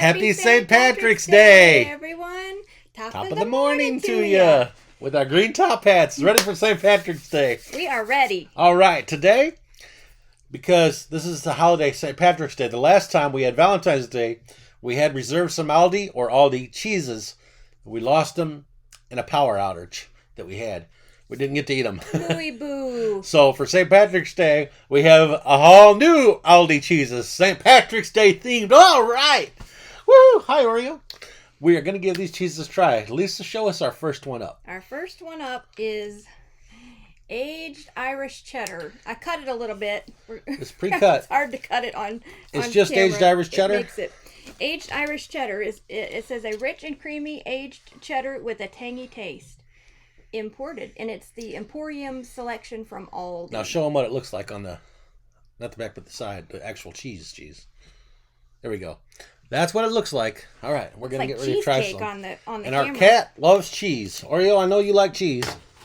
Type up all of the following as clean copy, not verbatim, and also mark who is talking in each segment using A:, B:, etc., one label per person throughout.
A: Happy St. Patrick's Day,
B: everyone.
A: Top of the morning to you. With our green top hats, ready for St. Patrick's Day.
B: We are ready.
A: All right, today, because this is the holiday St. Patrick's Day, the last time we had Valentine's Day, we had reserved some Aldi cheeses. We lost them in a power outage that we had. We didn't get to eat them.
B: Booey boo.
A: So for St. Patrick's Day, we have a all new Aldi cheeses, St. Patrick's Day themed. All right. Woo! Hi, Oreo. We are going to give these cheeses a try. Lisa, show us our first one up.
B: Our first one up is aged Irish cheddar. I cut it a little bit.
A: It's pre-cut.
B: It's hard to cut it on
A: It's just
B: camera.
A: aged Irish cheddar?
B: It makes it. Aged Irish cheddar it says a rich and creamy aged cheddar with a tangy taste. Imported, and it's the Emporium selection from Aldi.
A: Now show them what it looks like on the, not the back, but the side, the actual cheese. There we go. That's what it looks like. All right, we're gonna get ready to try some.
B: On the
A: and
B: camera.
A: our cat loves cheese. Oreo, I know you like cheese.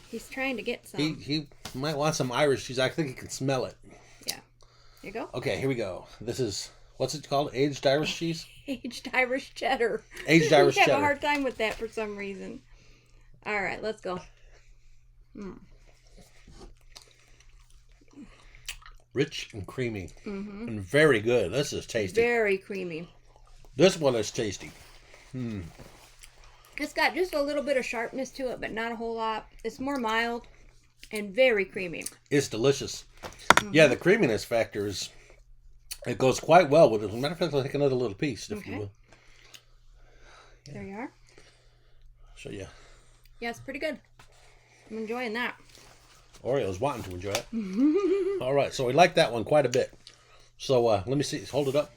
B: He's trying to get some.
A: He might want some Irish cheese. I think he can smell it.
B: Yeah. Here you go.
A: Okay, here we go. This is, what's it called? Aged Irish cheese?
B: Aged Irish cheddar.
A: Aged Irish cheddar.
B: I have a hard time with that for some reason. All right, let's go.
A: Rich and creamy. And very good. This is tasty.
B: Very creamy.
A: This one is tasty.
B: It's got just a little bit of sharpness to it, but not a whole lot. It's more mild and very creamy.
A: It's delicious. Yeah, the creaminess factor is, it goes quite well with it. As a matter of fact, I'll take another little piece, if you will.
B: Yeah. There you are.
A: Show you.
B: Yeah, it's pretty good. I'm enjoying that.
A: Oreo's wanting to enjoy it. All right, so we like that one quite a bit. So let me see. Hold it up.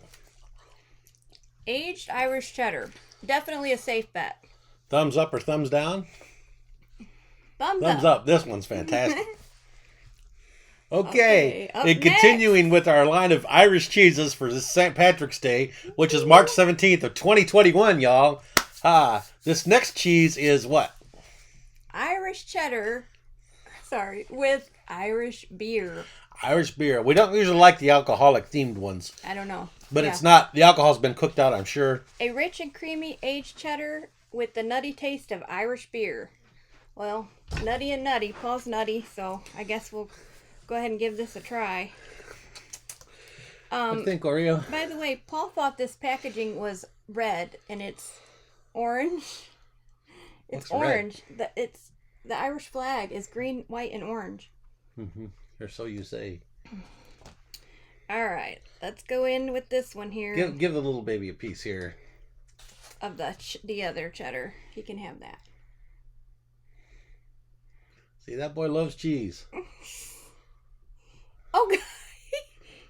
B: Aged Irish cheddar. Definitely a safe bet.
A: Thumbs up or thumbs down?
B: Thumbs
A: up. This one's fantastic. Okay.
B: Up
A: And continuing with our line of Irish cheeses for this St. Patrick's Day, which is March 17th of 2021, y'all. This next cheese is what?
B: Irish cheddar. Sorry, with Irish beer.
A: Irish beer. We don't usually like the alcoholic themed ones.
B: I don't know.
A: But it's not. The alcohol's been cooked out, I'm sure.
B: A rich and creamy aged cheddar with the nutty taste of Irish beer. Well, nutty and nutty. Paul's nutty, so I guess we'll go ahead and give this a try.
A: What do you think, Oreo?
B: By the way, Paul thought this packaging was red, and it's orange. It's orange. The Irish flag is green, white, and orange.
A: Or so you say.
B: All right, let's go in with this one here.
A: Give the little baby a piece here.
B: Of the other cheddar. He can have that.
A: See, that boy loves cheese.
B: Oh, God.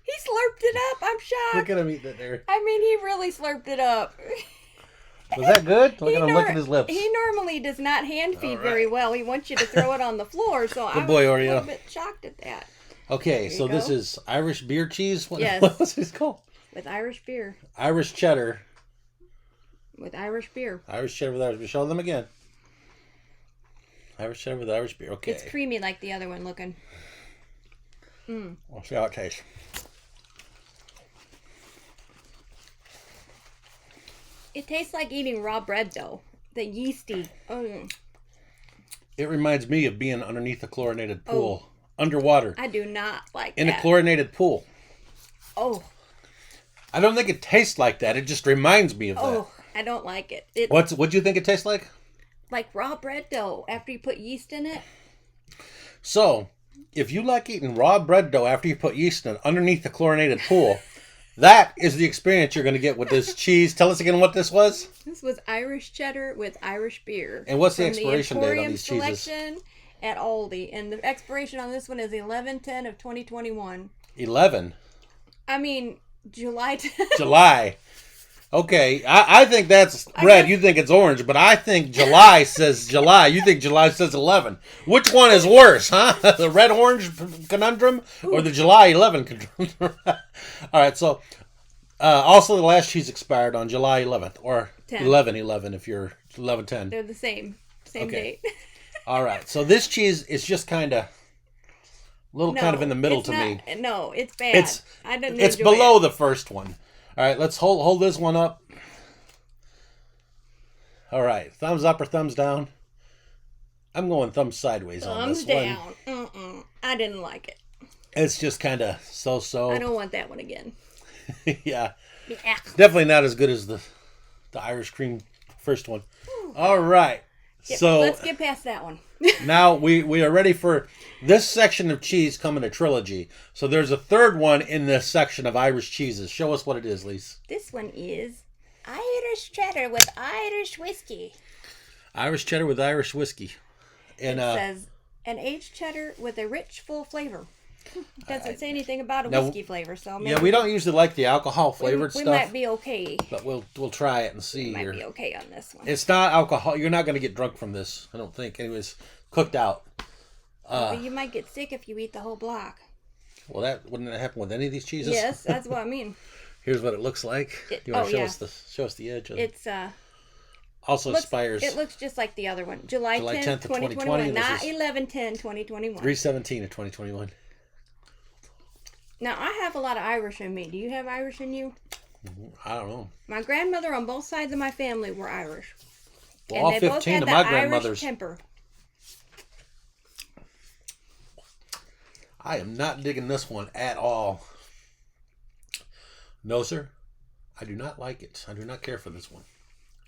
B: He slurped it up. I'm shocked.
A: Look at him eat that there.
B: I mean, he really slurped it up.
A: Was that good? Look at him licking his lips.
B: He normally does not hand feed very well. He wants you to throw it on the floor, so I was
A: boy,
B: a
A: Oreo.
B: little bit shocked at that.
A: Okay, so this is Irish beer cheese?
B: Yes.
A: What was it called?
B: With Irish beer.
A: Irish cheddar.
B: With Irish beer.
A: Irish cheddar with Irish beer. Show them again. Irish cheddar with Irish beer. Okay.
B: It's creamy like the other one looking.
A: We'll see how it tastes.
B: It tastes like eating raw bread, though. The yeasty.
A: It reminds me of being underneath a chlorinated pool. Underwater.
B: I do not like
A: in
B: that.
A: a chlorinated pool.
B: Oh.
A: I don't think it tastes like that. It just reminds me of that.
B: Oh, I don't like it.
A: What do you think it tastes like?
B: Like raw bread dough after you put yeast in it.
A: So, if you like eating raw bread dough after you put yeast in it underneath the chlorinated pool, that is the experience you're going to get with this cheese. Tell us again what this was.
B: This was Irish cheddar with Irish beer.
A: And what's the expiration date on these cheeses?
B: Selection at Aldi. And the expiration on this one is 11/10 of 2021.
A: 11?
B: I mean, July 10th.
A: July. Okay, I think that's red. You think it's orange, but I think July says July. You think July says 11. Which one is worse, huh? The red-orange conundrum or the July 11 conundrum? All right, so also the last cheese expired on July 11th or 11/11 if you're 11/10.
B: They're the same date.
A: All right, so this cheese is just kind of kind of in the middle to me.
B: No, it's bad.
A: It's below the first one. All right, let's hold this one up. All right. Thumbs up or thumbs down? I'm going thumbs sideways on
B: Thumbs
A: this
B: down.
A: one.
B: I didn't like it.
A: It's just kind of so-so.
B: I don't want that one again.
A: Yeah.
B: Yeah.
A: Definitely not as good as the Irish cream first one. All right. So
B: let's get past that one.
A: now we are ready for this section of cheese coming to trilogy. So there's a third one in this section of Irish cheeses. Show us what it is, Lise.
B: This one is Irish cheddar with Irish whiskey.
A: Irish cheddar with Irish whiskey. And
B: It says an aged cheddar with a rich, full flavor. Doesn't say anything about a whiskey flavor, so maybe
A: we don't usually like the alcohol flavored
B: we
A: stuff.
B: might be okay.
A: But we'll try it and see.
B: Might be okay on this one.
A: It's not alcohol. You're not going to get drunk from this, I don't think. It was cooked out.
B: But you might get sick if you eat the whole block.
A: Well, that wouldn't happen with any of these cheeses.
B: Yes, that's what I mean.
A: Here's what it looks like. You want to show us the edge?
B: It's
A: also expires.
B: It looks just like the other one. July 10th,
A: 2021.
B: Not 11/10/2021.
A: 3/17 of 2021.
B: Now, I have a lot of Irish in me. Do you have Irish in you?
A: I don't know.
B: My grandmother on both sides of my family were Irish.
A: Well, all 15 of my grandmothers.
B: Irish temper.
A: I am not digging this one at all. No, sir. I do not like it. I do not care for this one.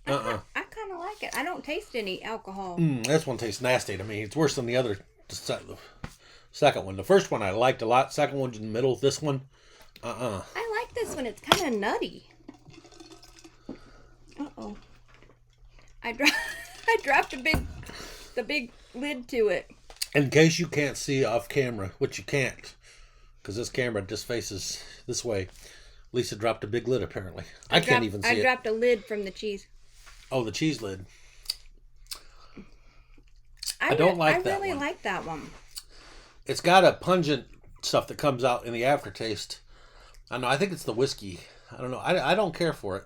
B: I kind of like it. I don't taste any alcohol.
A: This one tastes nasty to me. It's worse than the other. The second one. The first one I liked a lot. Second one's in the middle. This one,
B: I like this one. It's kind of nutty. Uh-oh. I dropped the big lid to it.
A: In case you can't see off camera, which you can't, because this camera just faces this way. Lisa dropped a big lid, apparently. I can't even see it.
B: I dropped a lid from the cheese.
A: Oh, the cheese lid. I don't like that one.
B: I really like that one.
A: It's got a pungent stuff that comes out in the aftertaste. I know. I think it's the whiskey. I don't know. I don't care for it.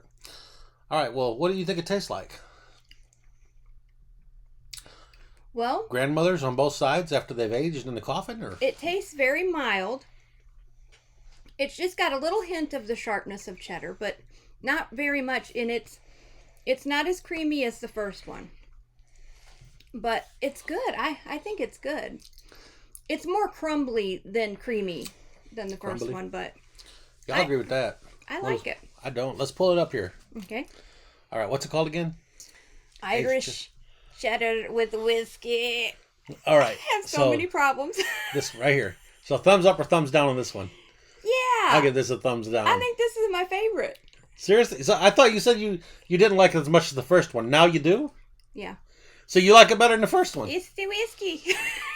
A: All right. Well, what do you think it tastes like?
B: Well,
A: grandmothers on both sides after they've aged in the coffin, or
B: it tastes very mild. It's just got a little hint of the sharpness of cheddar, but not very much. And it's not as creamy as the first one, but it's good. I think it's good. It's more crumbly than creamy than the first one, but
A: yeah, I agree with that.
B: I like it.
A: I don't. Let's pull it up here.
B: Okay.
A: All right. What's it called again?
B: Irish cheddar with whiskey.
A: All right.
B: I have so many problems.
A: This right here. So thumbs up or thumbs down on this one?
B: Yeah.
A: I'll give this a thumbs down.
B: I think this is my favorite.
A: Seriously? So I thought you said you didn't like it as much as the first one. Now you do?
B: Yeah.
A: So you like it better than the first one?
B: It's the whiskey.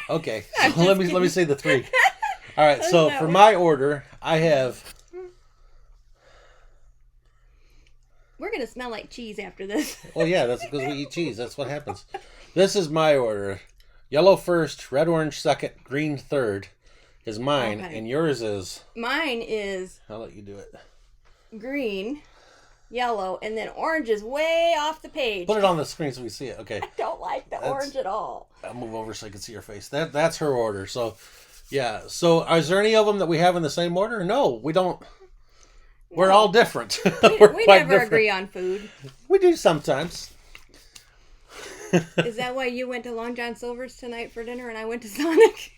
A: Okay. So let me say the three. All right. So for my order, I have.
B: We're gonna smell like cheese after this.
A: Well, yeah, that's because we eat cheese. That's what happens. This is my order. Yellow first, red orange second, green third is mine, and yours is.
B: Mine is.
A: I'll let you do it.
B: Green, yellow, and then orange is way off the page.
A: Put it on the screen so we see it. Okay.
B: I don't like the orange at all.
A: I'll move over so I can see your face. That's her order. So, yeah. So, is there any of them that we have in the same order? No, we don't. We're all different.
B: We never agree on food.
A: We do sometimes.
B: Is that why you went to Long John Silver's tonight for dinner and I went to Sonic?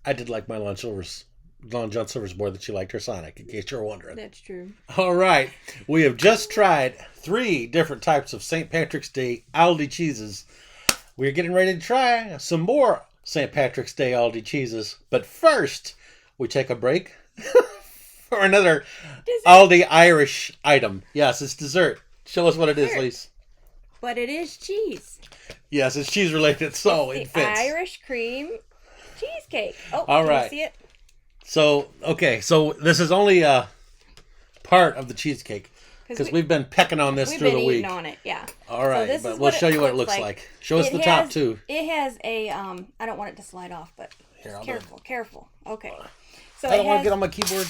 A: I did like my Long John Silver's more than she liked her Sonic, in case you're wondering.
B: That's true.
A: All right. We have just tried 3 different types of St. Patrick's Day Aldi cheeses. We're getting ready to try some more St. Patrick's Day Aldi cheeses. But first, we take a break for another Aldi Irish item. Yes, it's dessert. Show us what it is, Lise.
B: But it is cheese.
A: Yes, it's cheese related, so it fits.
B: Irish cream cheesecake. Oh,
A: all right.
B: You see it?
A: So, okay, so this is only a part of the cheesecake because we've been pecking on this through the week.
B: We've been eating on it, yeah.
A: All right, but we'll show you what it looks like. Show us the top too.
B: It has a I don't want it to slide off, but
A: here,
B: careful. Okay. So
A: I don't want to get on my keyboard.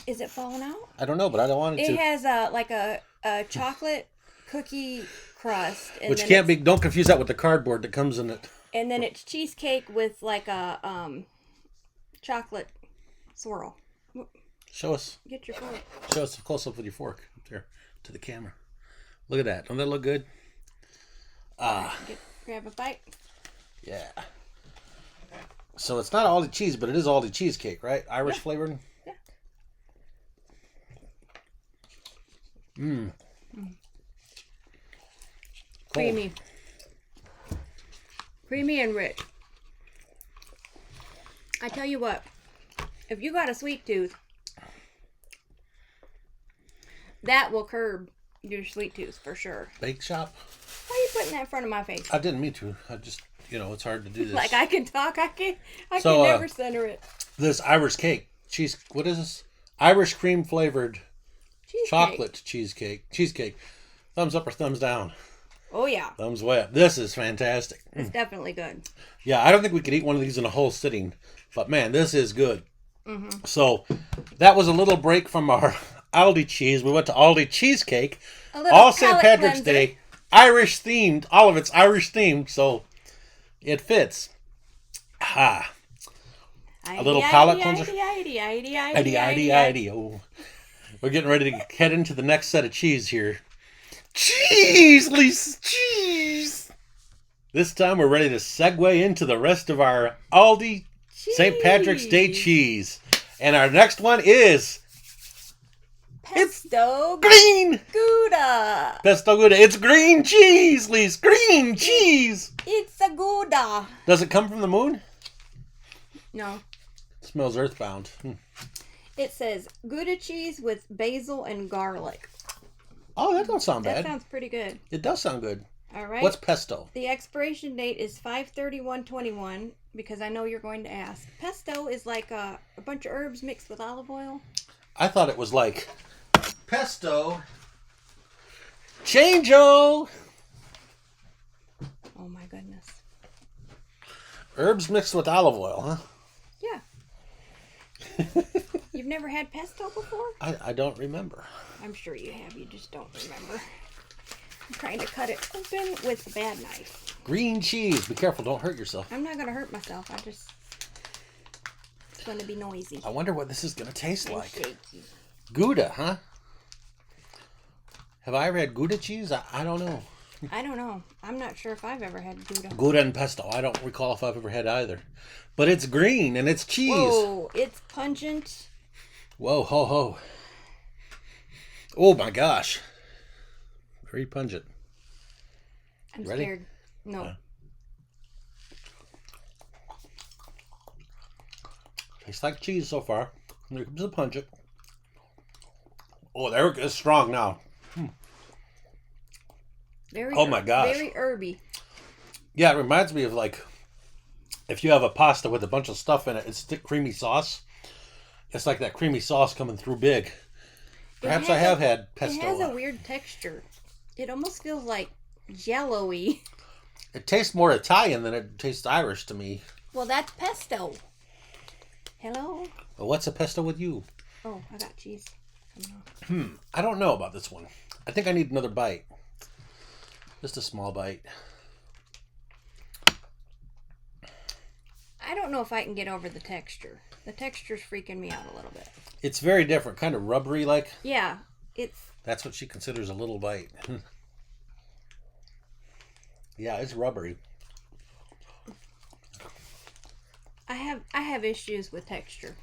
B: Is it falling out?
A: I don't know, but I don't want it to.
B: It has a chocolate cookie crust, and
A: which can't be. Don't confuse that with the cardboard that comes in it.
B: And then it's cheesecake with like a chocolate swirl.
A: Show us.
B: Get your fork.
A: Show us a close up with your fork up there to the camera. Look at that. Don't that look good?
B: Grab a bite.
A: Yeah. So it's not Aldi cheese, but it is Aldi cheesecake, right? Irish flavored.
B: Yeah. Creamy. Creamy and rich. I tell you what, if you got a sweet tooth, that will curb your sweet tooth for sure.
A: Bake shop?
B: Why are you putting that in front of my face?
A: I didn't mean to. I just, it's hard to do this.
B: Like I can talk, I can never center it.
A: This Irish cake. What is this? Irish cream flavored chocolate cheesecake. Cheesecake. Thumbs up or thumbs down?
B: Oh, yeah.
A: Thumbs way up. This is fantastic.
B: It's definitely good.
A: Yeah, I don't think we could eat one of these in a whole sitting. But, man, this is good. Mm-hmm. So, that was a little break from our Aldi cheese. We went to Aldi cheesecake. All St. Patrick's Day. Irish themed. All of it's Irish themed. So, it fits. A little palate cleanser. Oh. We're getting ready to head into the next set of cheese here. Cheese, Lisa, cheese. This time we're ready to segue into the rest of our Aldi St. Patrick's Day cheese. And our next one is
B: Pesto
A: green
B: Gouda.
A: Pesto Gouda. It's green cheese, Lisa. Green cheese.
B: It's a Gouda.
A: Does it come from the moon?
B: No.
A: It smells earthbound.
B: It says Gouda cheese with basil and garlic.
A: Oh, that don't sound bad.
B: That sounds pretty good.
A: It does sound good.
B: All right.
A: What's pesto?
B: The expiration date is 5/31/21 because I know you're going to ask. Pesto is like a bunch of herbs mixed with olive oil.
A: I thought it was like pesto change-o.
B: Oh my goodness.
A: Herbs mixed with olive oil, huh?
B: Yeah. You've never had pesto before?
A: I don't remember.
B: I'm sure you have. You just don't remember. I'm trying to cut it open with a bad knife.
A: Green cheese. Be careful. Don't hurt yourself.
B: I'm not going to hurt myself. It's going to be noisy.
A: I wonder what this is going to taste
B: And
A: like.
B: shaky.
A: Gouda, huh? Have I ever had Gouda cheese? I don't know.
B: I don't know. I'm not sure if I've ever had Gouda.
A: Gouda and pesto. I don't recall if I've ever had either. But it's green and it's cheese.
B: Whoa, it's pungent.
A: Whoa, ho, ho. Oh my gosh. Very pungent.
B: I'm
A: Ready?
B: scared. No.
A: Tastes like cheese so far. There comes the pungent. Oh, there it is. Strong now. Oh my gosh.
B: Very herby.
A: Yeah, it reminds me of like if you have a pasta with a bunch of stuff in it, it's thick creamy sauce. It's like that creamy sauce coming through big. Perhaps I have had pesto.
B: It has a weird texture. It almost feels like jello-y.
A: It tastes more Italian than it tastes Irish to me.
B: Well, that's pesto. Hello?
A: But what's a pesto with you?
B: Oh, I got cheese.
A: I don't know about this one. I think I need another bite. Just a small bite.
B: I don't know if I can get over the texture. The texture's freaking me out a little bit.
A: It's very different, kind of rubbery like.
B: Yeah, it's...
A: That's what she considers a little bite. Yeah, it's rubbery.
B: I have issues with texture.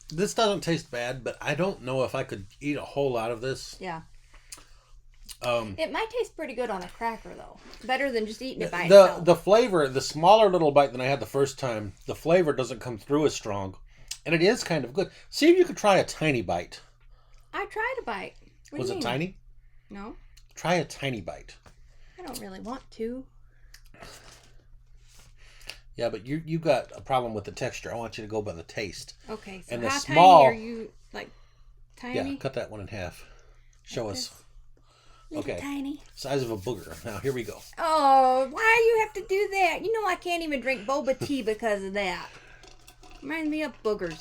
A: This doesn't taste bad, but I don't know if I could eat a whole lot of this.
B: Yeah. It might taste pretty good on a cracker, though. Better than just eating it by itself.
A: The flavor, the smaller little bite than I had the first time, the flavor doesn't come through as strong. And it is kind of good. See if you could try a tiny bite.
B: I tried a bite. What
A: Was
B: do you
A: it
B: mean?
A: tiny?
B: No.
A: Try a tiny bite.
B: I don't really want to.
A: Yeah, but you got a problem with the texture. I want you to go by the taste.
B: Okay, so
A: And the
B: how
A: small-
B: tiny are you? Like, tiny?
A: Yeah, cut that one in half. Show
B: Like
A: us.
B: this? Little
A: Okay.
B: tiny.
A: Size of a booger. Now, here we go.
B: Oh, why do you have to do that? You know I can't even drink boba tea because of that. Reminds me of boogers.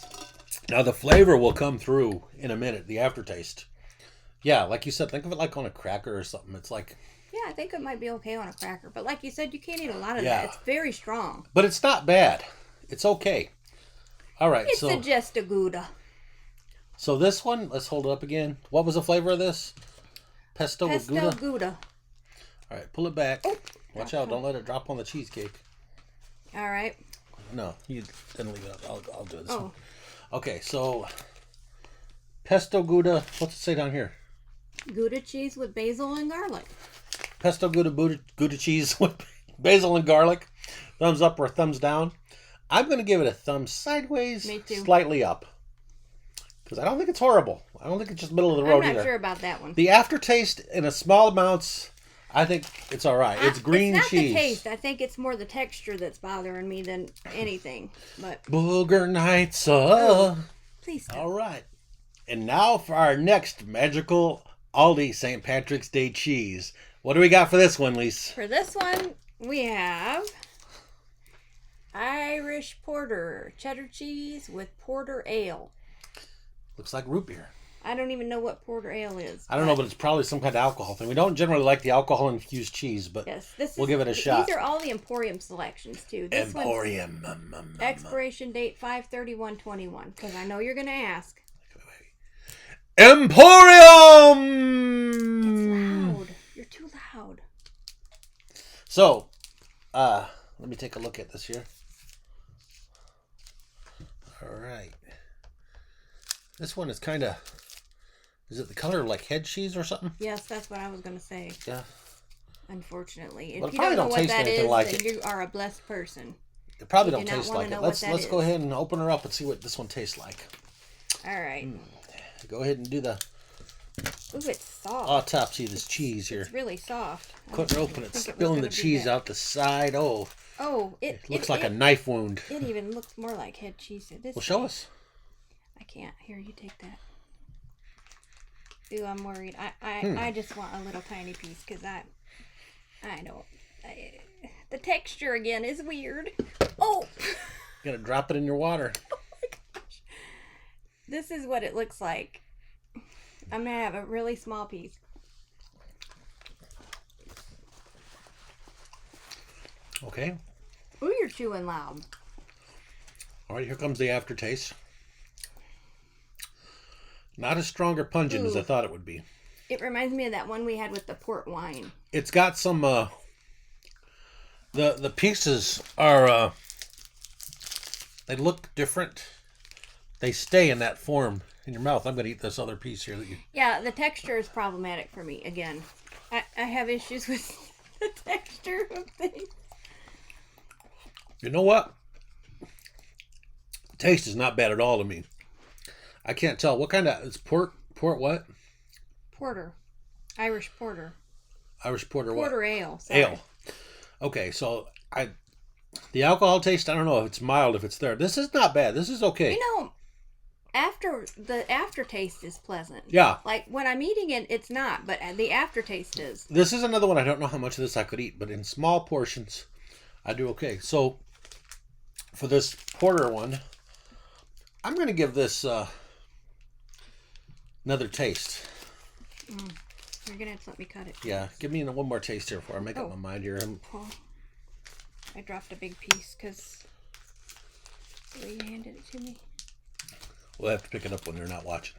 A: Now, the flavor will come through in a minute, the aftertaste. Yeah, like you said, think of it like on a cracker or something. It's like...
B: Yeah, I think it might be okay on a cracker. But like you said, you can't eat a lot of
A: Yeah.
B: that. It's very strong.
A: But it's not bad. It's okay. All right,
B: It's just a Gouda.
A: So this one, let's hold it up again. What was the flavor of this? Pesto with Gouda?
B: Pesto Gouda.
A: All right, pull it back.
B: Oh,
A: Watch out, don't let it drop on the cheesecake.
B: All right.
A: No, you didn't leave it up. I'll do this one.
B: Oh.
A: Okay, so Pesto Gouda, what's it say down here?
B: Gouda cheese with basil and garlic.
A: Pesto Gouda cheese with basil and garlic. Thumbs up or thumbs down. I'm going to give it a thumb sideways,
B: Me too.
A: slightly up. Because I don't think it's horrible. I don't think it's just middle of the road
B: I'm
A: either.
B: not sure about that one.
A: The aftertaste in a small amounts, I think it's all right. It's green
B: it's not
A: cheese.
B: the taste. I think it's more the texture that's bothering me than anything. But
A: Booger nights.
B: please stop.
A: All right. And now for our next magical Aldi St. Patrick's Day cheese. What do we got for this one, Lise?
B: For this one, we have Irish Porter cheddar cheese with porter ale.
A: Looks like root beer.
B: I don't even know what porter ale is.
A: I don't know, but it's probably some kind of alcohol thing. We don't generally like the alcohol-infused cheese, but
B: Yes,
A: we'll give it a shot.
B: These are all the Emporium selections too. This
A: Emporium.
B: one's expiration date 5/31/21. Because I know you're going to ask.
A: Emporium!
B: It's loud. You're too loud.
A: So, let me take a look at this here. All right. This one is kind of, is it the color of like head cheese or something?
B: Yes, that's what I was going to say.
A: Yeah.
B: Unfortunately.
A: But
B: If
A: it
B: you
A: probably
B: don't know
A: don't
B: what
A: taste
B: that
A: anything
B: is,
A: like
B: then
A: it.
B: you are a blessed person.
A: It probably
B: You
A: don't
B: do not
A: taste
B: wanna
A: like it.
B: know
A: Let's
B: what that
A: go
B: is.
A: ahead and open her up and see what this one tastes like.
B: All right.
A: Go ahead and do the
B: Ooh, it's soft.
A: autopsy of this cheese here.
B: It's really soft.
A: Couldn't open it,
B: think it was
A: spilling the
B: gonna be
A: cheese
B: that.
A: out the side. Oh,
B: Oh,
A: it looks like a knife wound.
B: It even looks more like head cheese.
A: Well, show us.
B: I can't. Here, you take that. Ooh, I'm worried. I just want a little tiny piece because I don't. The texture again is weird. Oh!
A: You gotta drop it in your water.
B: Oh my gosh. This is what it looks like. I'm gonna have a really small piece.
A: Okay.
B: Ooh, you're chewing loud.
A: All right, here comes the aftertaste. Not as strong or pungent as I thought it would be.
B: It reminds me of that one we had with the port wine.
A: It's got some, the pieces are, they look different. They stay in that form in your mouth. I'm going to eat this other piece here.
B: Yeah, the texture is problematic for me. Again, I have issues with the texture of things.
A: You know what? Taste is not bad at all to me. I can't tell. What kind of, it's port what?
B: Porter. Irish porter.
A: Irish porter what?
B: Porter ale. Sorry.
A: Ale. Okay, so the alcohol taste, I don't know if it's mild, if it's there. This is not bad. This is okay.
B: You know, the aftertaste is pleasant.
A: Yeah.
B: Like when I'm eating it, it's not, but the aftertaste is.
A: This is another one. I don't know how much of this I could eat, but in small portions, I do okay. So for this porter one, I'm going to give this another taste.
B: You're going to have to let me cut it.
A: Yeah, give me one more taste here before I make up my mind here.
B: Oh, I dropped a big piece because you handed it to me.
A: We'll have to pick it up when they're not watching.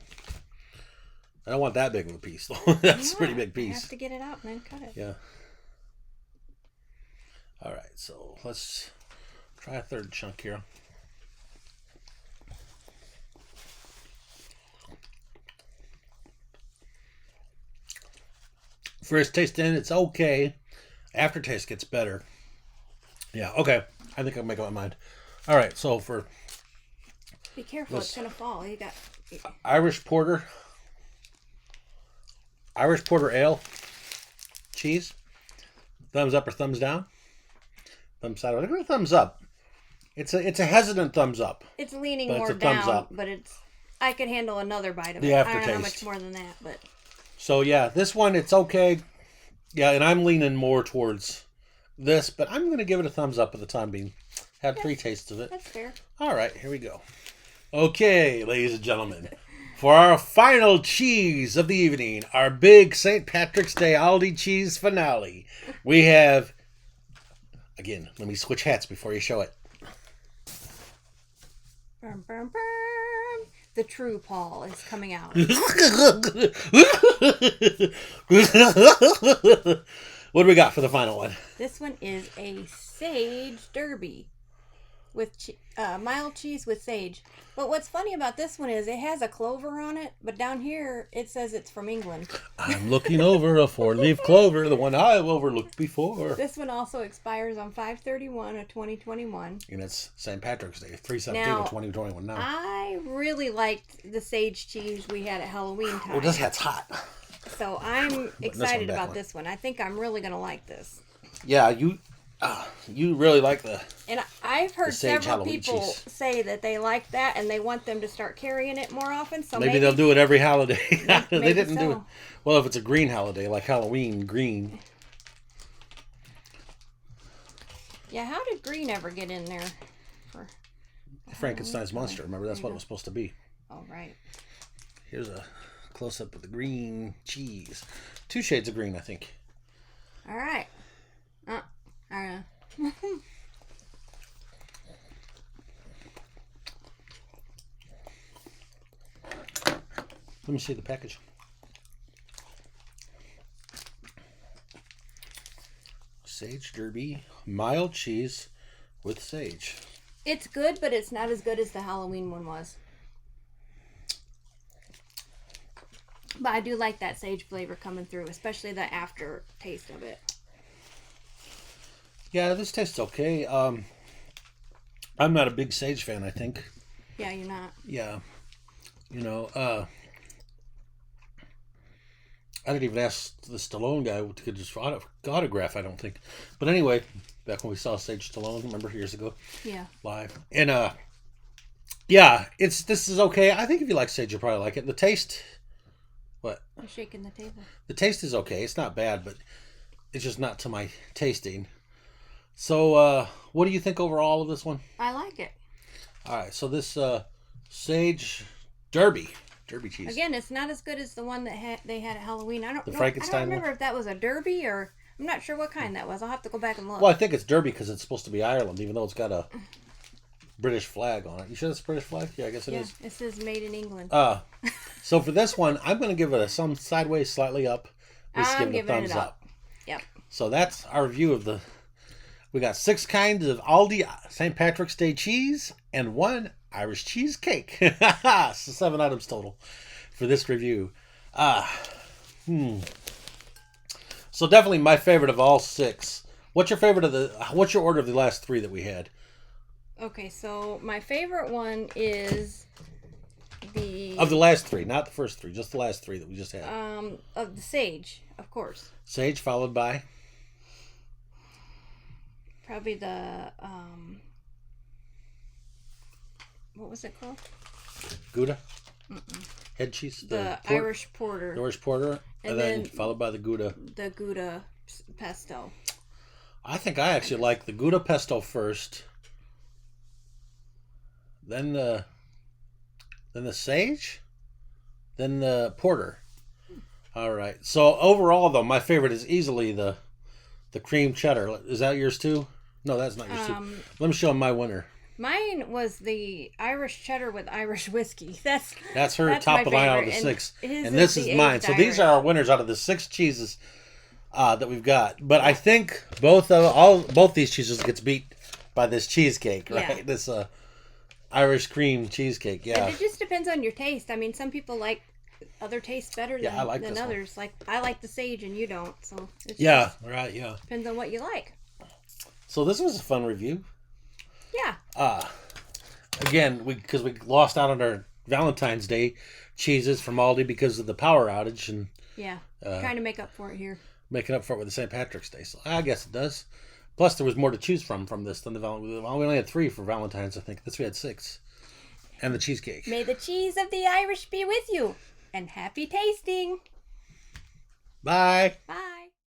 A: I don't want that big of a piece, though. That's a pretty big
B: I
A: piece.
B: have to get it out and then cut it.
A: Yeah. All right, so let's try a third chunk here. First taste in, it's okay. Aftertaste gets better. Yeah, okay. I think I'll make up my mind. All right, so for
B: Be careful, it's going to fall. You got
A: Irish Porter Ale cheese. Thumbs up or thumbs down? Thumbs sideways. Look at the thumbs up. It's a hesitant thumbs up.
B: It's leaning
A: But
B: more
A: it's a thumbs
B: down,
A: up.
B: but I could handle another bite of
A: The
B: it. I don't know how
A: aftertaste.
B: much more than that, but
A: So yeah, this one it's okay. Yeah, and I'm leaning more towards this, but I'm going to give it a thumbs up for the time being. Had 3 tastes of it.
B: that's fair.
A: All right, here we go. Okay, ladies and gentlemen, for our final cheese of the evening, our big St. Patrick's Day Aldi cheese finale, we have, again, let me switch hats before you show it.
B: Brum, brum, brum. The true Paul is coming out.
A: What do we got for the final one?
B: This one is a sage derby with mild cheese with sage. But what's funny about this one is it has a clover on it, but down here it says it's from England.
A: I'm looking over a 4-leaf clover, the one I've overlooked before.
B: This one also expires on 5/31 of 2021.
A: And it's St. Patrick's Day, 3/17
B: Now,
A: of 2021 now.
B: I really liked the sage cheese we had at Halloween time.
A: Oh, this hat's hot.
B: So I'm excited about this one. I think I'm really going to like this.
A: Yeah, you really like the...
B: And I've heard
A: sage
B: several
A: Halloween
B: people
A: cheese.
B: say that they like that and they want them to start carrying it more often. So
A: maybe they'll do it every holiday. They
B: maybe
A: didn't do
B: so.
A: it. Well, if it's a green holiday, like Halloween, green.
B: Yeah, how did green ever get in there? For
A: Frankenstein's monster. Remember, that's what it was supposed to be.
B: Oh, right.
A: Here's a close-up of the green cheese. 2 shades of green, I think.
B: All right. All right.
A: Let me see the package. Sage Derby, mild cheese with sage.
B: It's good, but it's not as good as the Halloween one was. But I do like that sage flavor coming through, especially the aftertaste of it.
A: Yeah, this tastes okay. I'm not a big sage fan, I think.
B: Yeah, you're not.
A: Yeah. You know, I didn't even ask the Stallone guy to get his autograph, I don't think. But anyway, back when we saw Sage Stallone, remember, years ago?
B: Yeah.
A: Live. And, yeah, this is okay. I think if you like sage, you'll probably like it. The taste... What?
B: I'm shaking the table.
A: The taste is okay. It's not bad, but it's just not to my tasting. So, what do you think overall of this one?
B: I like it.
A: All right, so this Sage Derby cheese.
B: Again, it's not as good as the one that they had at Halloween. I don't
A: Frankenstein
B: remember
A: one?
B: if that was a Derby or... I'm not sure what kind that was. I'll have to go back and look.
A: Well, I think it's Derby because it's supposed to be Ireland, even though it's got a British flag on it. You sure it's a British flag? Yeah, I guess it is.
B: It says made in England.
A: So for this one, I'm going to give it a some sideways, slightly up. Just give it a thumbs up.
B: Yep.
A: So that's our review of the... We got 6 kinds of Aldi St. Patrick's Day cheese and 1 Irish cheesecake. So 7 items total for this review. So definitely my favorite of all 6. What's your order of the last 3 that we had?
B: Okay, so my favorite one is
A: of the last 3, not the first 3, just the last 3 that we just had.
B: Of the sage, of course.
A: Sage followed by
B: probably the what was it called?
A: Gouda. Head cheese.
B: The Irish Porter.
A: The Irish Porter, and then followed by the Gouda.
B: The Gouda pesto.
A: I think I actually like the Gouda pesto first. Then the sage, then the porter. All right. So overall, though, my favorite is easily the cream cheddar. Is that yours too? No, that's not yours too. Let me show them my winner.
B: Mine was the Irish cheddar with Irish whiskey. That's
A: her top of line out of the 6, and this is mine. So these are our winners out of the 6 cheeses that we've got. But I think both these cheeses gets beat by this cheesecake, right? Yeah. This Irish cream cheesecake. Yeah.
B: It just depends on your taste. I mean, some people like other tastes better than others. Like I like the sage and you don't. So it's
A: right. Yeah.
B: Depends on what you like.
A: So this was a fun review.
B: Yeah.
A: Again, because we lost out on our Valentine's Day cheeses from Aldi because of the power outage, and
B: trying to make up for it here.
A: Making up for it with the St. Patrick's Day. So I guess it does. Plus, there was more to choose from this than the Valentine's. We only had 3 for Valentine's, I think. This we had 6, and the cheesecake.
B: May the cheese of the Irish be with you, and happy tasting.
A: Bye.
B: Bye.